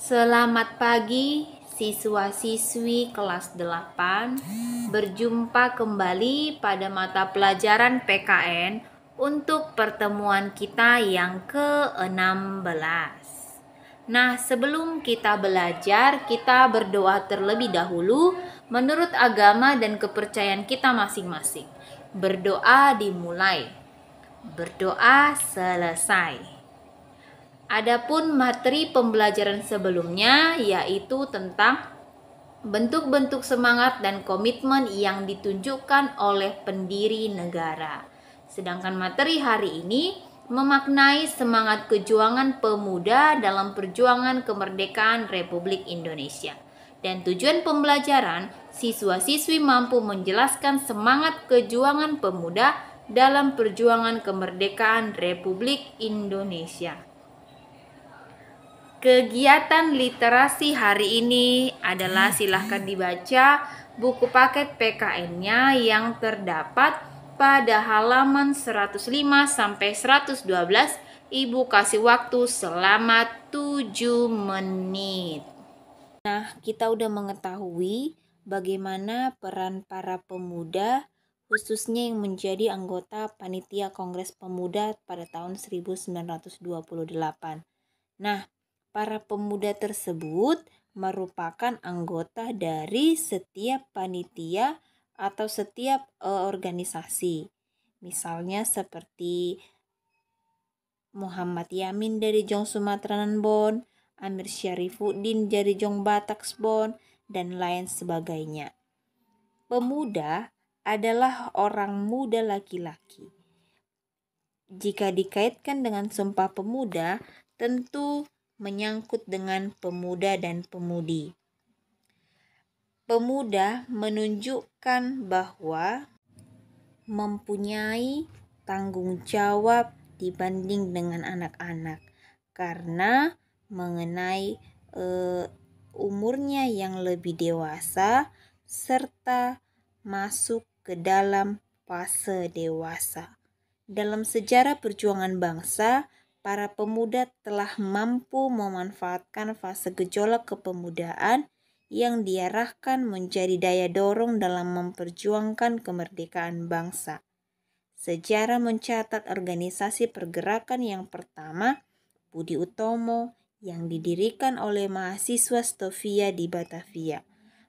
Selamat pagi siswa-siswi kelas 8. Berjumpa kembali pada mata pelajaran PKN untuk pertemuan kita yang ke-16. Nah, sebelum kita belajar, kita berdoa terlebih dahulu menurut agama dan kepercayaan kita masing-masing. Berdoa dimulai, berdoa selesai. Adapun materi pembelajaran sebelumnya yaitu tentang bentuk-bentuk semangat dan komitmen yang ditunjukkan oleh pendiri negara. Sedangkan materi hari ini memaknai semangat kejuangan pemuda dalam perjuangan kemerdekaan Republik Indonesia. Dan tujuan pembelajaran, siswa-siswi mampu menjelaskan semangat kejuangan pemuda dalam perjuangan kemerdekaan Republik Indonesia. Kegiatan literasi hari ini adalah silahkan dibaca buku paket PKN-nya yang terdapat pada halaman 105 sampai 112. Ibu kasih waktu selama 7 menit. Nah, kita udah mengetahui bagaimana peran para pemuda khususnya yang menjadi anggota Panitia Kongres Pemuda pada tahun 1928. Nah, para pemuda tersebut merupakan anggota dari setiap panitia atau setiap organisasi. Misalnya seperti Muhammad Yamin dari Jong Sumatera Bon, Amir Syarifuddin dari Jong Bataksbon, dan lain sebagainya. Pemuda adalah orang muda laki-laki. Jika dikaitkan dengan Sumpah Pemuda, tentu menyangkut dengan pemuda dan pemudi. Pemuda menunjukkan bahwa mempunyai tanggung jawab dibanding dengan anak-anak karena mengenai umurnya yang lebih dewasa serta masuk ke dalam fase dewasa. Dalam sejarah perjuangan bangsa, para pemuda telah mampu memanfaatkan fase gejolak kepemudaan yang diarahkan menjadi daya dorong dalam memperjuangkan kemerdekaan bangsa. Sejarah mencatat organisasi pergerakan yang pertama, Budi Utomo, yang didirikan oleh mahasiswa Stovia di Batavia.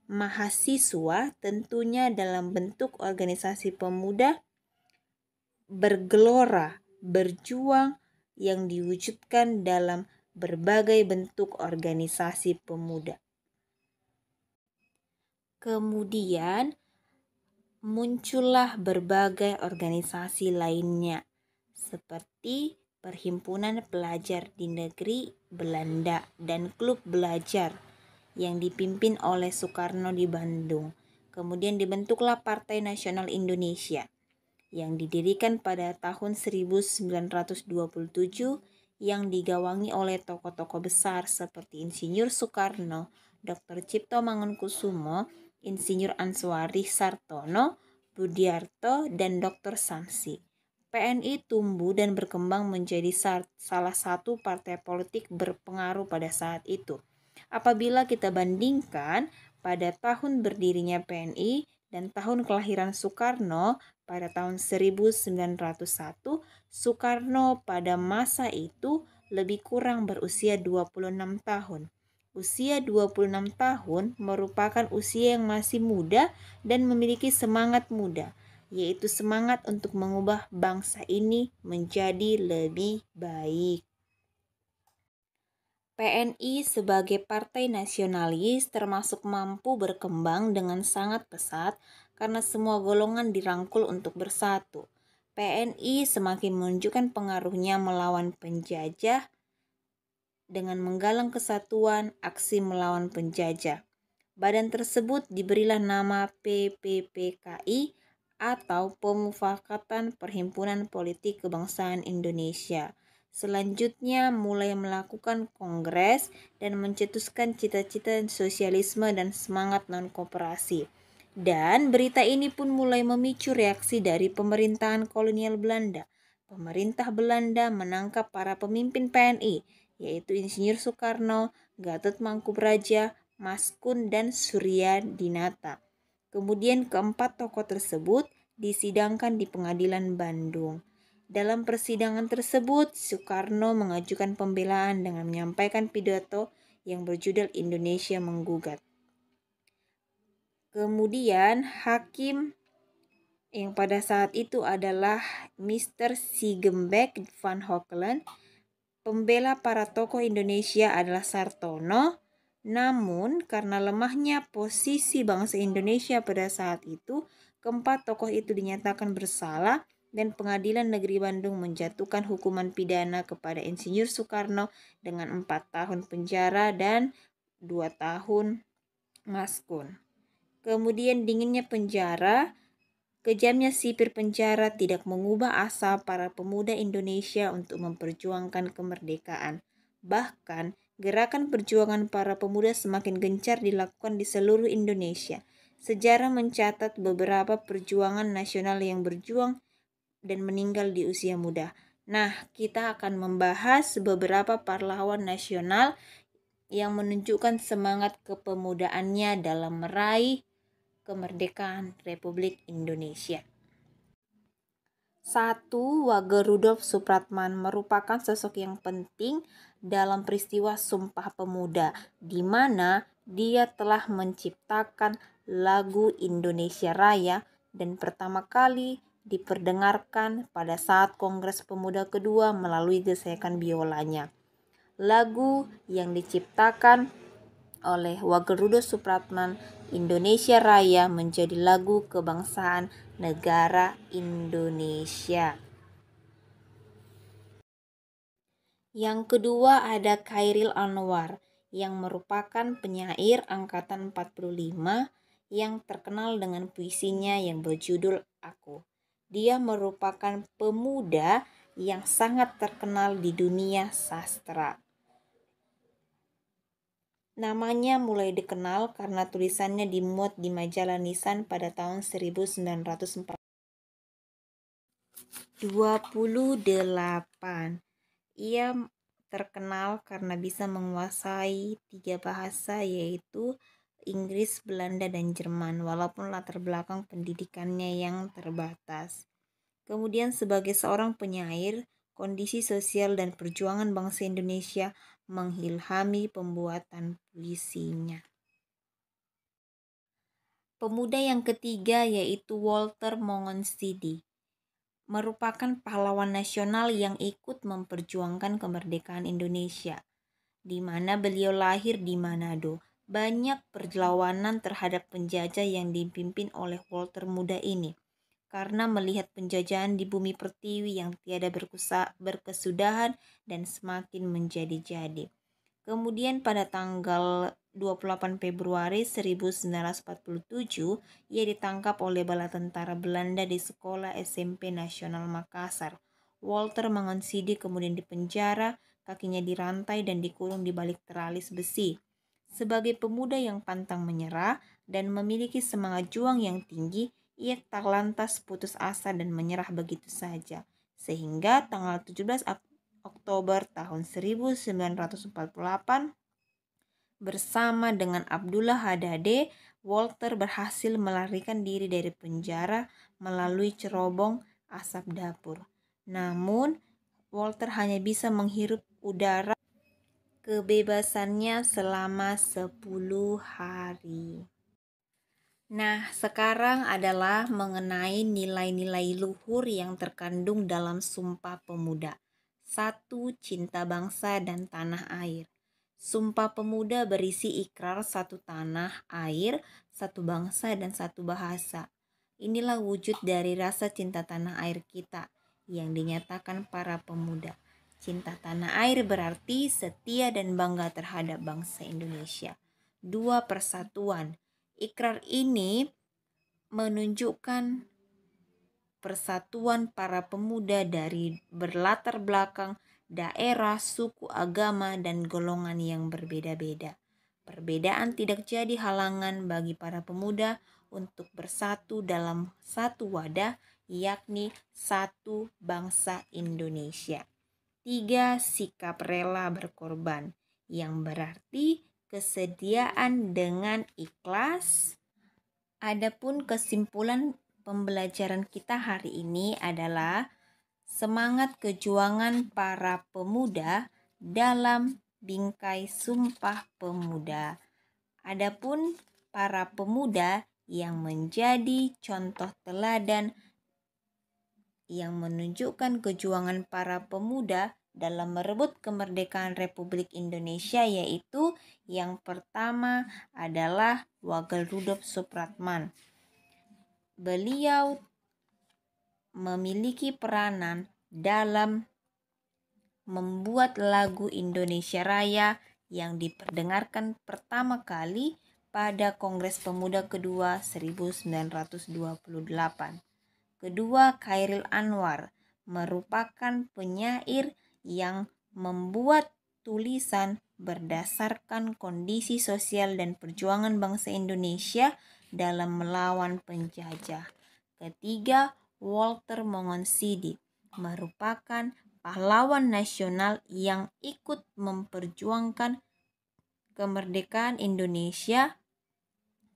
Mahasiswa tentunya dalam bentuk organisasi pemuda bergelora, berjuang yang diwujudkan dalam berbagai bentuk organisasi pemuda. Kemudian muncullah berbagai organisasi lainnya seperti Perhimpunan Pelajar di Negeri Belanda dan Klub Belajar yang dipimpin oleh Soekarno di Bandung. Kemudian dibentuklah Partai Nasional Indonesia yang didirikan pada tahun 1927 yang digawangi oleh tokoh-tokoh besar seperti Insinyur Soekarno, Dr. Cipto Mangunkusumo, Insinyur Answari Sartono, Budiarto, dan Dr. Samsi. PNI tumbuh dan berkembang menjadi salah satu partai politik berpengaruh pada saat itu. Apabila kita bandingkan pada tahun berdirinya PNI dan tahun kelahiran Soekarno pada tahun 1901, Soekarno pada masa itu lebih kurang berusia 26 tahun. Usia 26 tahun merupakan usia yang masih muda dan memiliki semangat muda, yaitu semangat untuk mengubah bangsa ini menjadi lebih baik. PNI sebagai partai nasionalis termasuk mampu berkembang dengan sangat pesat karena semua golongan dirangkul untuk bersatu. PNI semakin menunjukkan pengaruhnya melawan penjajah dengan menggalang kesatuan aksi melawan penjajah. Badan tersebut diberilah nama PPPKI atau Pemufakatan Perhimpunan Politik Kebangsaan Indonesia. Selanjutnya mulai melakukan kongres dan mencetuskan cita-cita sosialisme dan semangat non-koperasi. Dan berita ini pun mulai memicu reaksi dari pemerintahan kolonial Belanda. Pemerintah Belanda menangkap para pemimpin PNI yaitu Insinyur Soekarno, Gatot Mangkubraja, Maskun, dan Surya Dinata. Kemudian keempat tokoh tersebut disidangkan di Pengadilan Bandung. Dalam persidangan tersebut, Soekarno mengajukan pembelaan dengan menyampaikan pidato yang berjudul Indonesia Menggugat. Kemudian hakim yang pada saat itu adalah Mr. Siegenbeck van Hoekelen. Pembela para tokoh Indonesia adalah Sartono. Namun karena lemahnya posisi bangsa Indonesia pada saat itu, keempat tokoh itu dinyatakan bersalah dan Pengadilan Negeri Bandung menjatuhkan hukuman pidana kepada Insinyur Soekarno dengan 4 tahun penjara dan 2 tahun maskun. Kemudian dinginnya penjara, kejamnya sipir penjara tidak mengubah asa para pemuda Indonesia untuk memperjuangkan kemerdekaan. Bahkan, gerakan perjuangan para pemuda semakin gencar dilakukan di seluruh Indonesia. Sejarah mencatat beberapa perjuangan nasional yang berjuang dan meninggal di usia muda. Nah, kita akan membahas beberapa pahlawan nasional yang menunjukkan semangat kepemudaannya dalam meraih kemerdekaan Republik Indonesia. 1. Wage Rudolf Supratman merupakan sosok yang penting dalam peristiwa Sumpah Pemuda, di mana dia telah menciptakan lagu Indonesia Raya dan pertama kali diperdengarkan pada saat Kongres Pemuda kedua melalui gesekan biolanya. Lagu yang diciptakan oleh Wage Rudolf Supratman, Indonesia Raya, menjadi lagu kebangsaan negara Indonesia. Yang kedua ada Chairil Anwar yang merupakan penyair angkatan 45 yang terkenal dengan puisinya yang berjudul Aku. Dia merupakan pemuda yang sangat terkenal di dunia sastra. Namanya mulai dikenal karena tulisannya dimuat di majalah Nisan pada tahun 1928. Ia terkenal karena bisa menguasai 3 bahasa, yaitu Inggris, Belanda, dan Jerman, walaupun latar belakang pendidikannya yang terbatas. Kemudian sebagai seorang penyair, kondisi sosial dan perjuangan bangsa Indonesia mengilhami pembuatan puisinya. Pemuda yang ketiga yaitu Walter Monginsidi, merupakan pahlawan nasional yang ikut memperjuangkan kemerdekaan Indonesia, di mana beliau lahir di Manado. Banyak perlawanan terhadap penjajah yang dipimpin oleh Walter muda ini, karena melihat penjajahan di bumi pertiwi yang tiada berkesudahan dan semakin menjadi-jadi. Kemudian pada tanggal 28 Februari 1947, ia ditangkap oleh bala tentara Belanda di Sekolah SMP Nasional Makassar. Walter Monginsidi kemudian dipenjara, kakinya dirantai dan dikurung di balik teralis besi. Sebagai pemuda yang pantang menyerah dan memiliki semangat juang yang tinggi, ia tak lantas putus asa dan menyerah begitu saja. Sehingga tanggal 17 Oktober tahun 1948 bersama dengan Abdullah Hadade, Walter berhasil melarikan diri dari penjara melalui cerobong asap dapur. Namun, Walter hanya bisa menghirup udara kebebasannya selama 10 hari. Nah, sekarang adalah mengenai nilai-nilai luhur yang terkandung dalam Sumpah Pemuda. 1. Cinta bangsa dan tanah air. Sumpah Pemuda berisi ikrar satu tanah air, satu bangsa, dan satu bahasa. Inilah wujud dari rasa cinta tanah air kita yang dinyatakan para pemuda. Cinta tanah air berarti setia dan bangga terhadap bangsa Indonesia. 2. Persatuan. Ikrar ini menunjukkan persatuan para pemuda dari berlatar belakang daerah, suku, agama, dan golongan yang berbeda-beda. Perbedaan tidak jadi halangan bagi para pemuda untuk bersatu dalam satu wadah, yakni satu bangsa Indonesia. ketiga, sikap rela berkorban, yang berarti kesediaan dengan ikhlas. Adapun kesimpulan pembelajaran kita hari ini adalah semangat kejuangan para pemuda dalam bingkai Sumpah Pemuda. Adapun para pemuda yang menjadi contoh teladan yang menunjukkan kejuangan para pemuda dalam merebut kemerdekaan Republik Indonesia, yaitu yang pertama adalah Wage Rudolf Supratman. Beliau memiliki peranan dalam membuat lagu Indonesia Raya yang diperdengarkan pertama kali pada Kongres Pemuda kedua 1928. Kedua, Chairil Anwar merupakan penyair yang membuat tulisan berdasarkan kondisi sosial dan perjuangan bangsa Indonesia dalam melawan penjajah. Ketiga, Walter Mongonsidik merupakan pahlawan nasional yang ikut memperjuangkan kemerdekaan Indonesia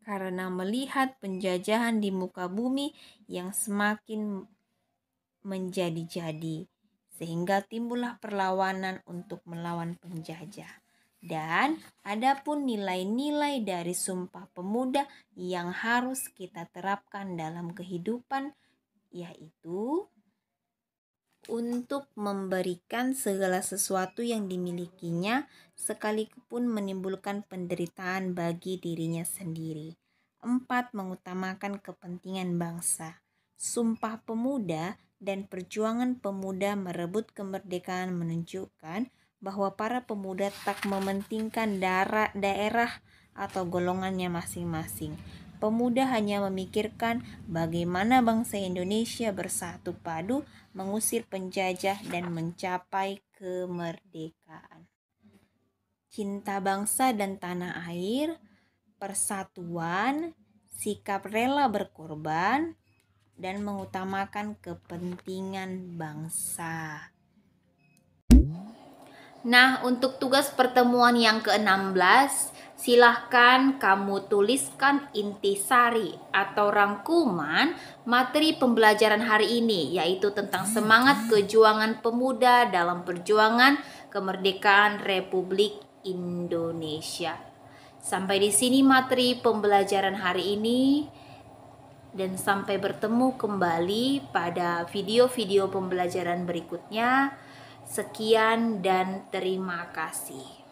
karena melihat penjajahan di muka bumi yang semakin menjadi-jadi, sehingga timbullah perlawanan untuk melawan penjajah. Dan adapun nilai-nilai dari Sumpah Pemuda yang harus kita terapkan dalam kehidupan, yaitu untuk memberikan segala sesuatu yang dimilikinya sekalipun menimbulkan penderitaan bagi dirinya sendiri. 4. Mengutamakan kepentingan bangsa. Sumpah Pemuda dan perjuangan pemuda merebut kemerdekaan menunjukkan bahwa para pemuda tak mementingkan daerah atau golongannya masing-masing. Pemuda hanya memikirkan bagaimana bangsa Indonesia bersatu padu mengusir penjajah dan mencapai kemerdekaan. Cinta bangsa dan tanah air, persatuan, sikap rela berkorban, dan mengutamakan kepentingan bangsa. Nah, untuk tugas pertemuan yang ke-16, silahkan kamu tuliskan intisari atau rangkuman materi pembelajaran hari ini, yaitu tentang semangat kejuangan pemuda dalam perjuangan kemerdekaan Republik Indonesia. Sampai di sini materi pembelajaran hari ini, dan sampai bertemu kembali pada video-video pembelajaran berikutnya. Sekian dan terima kasih.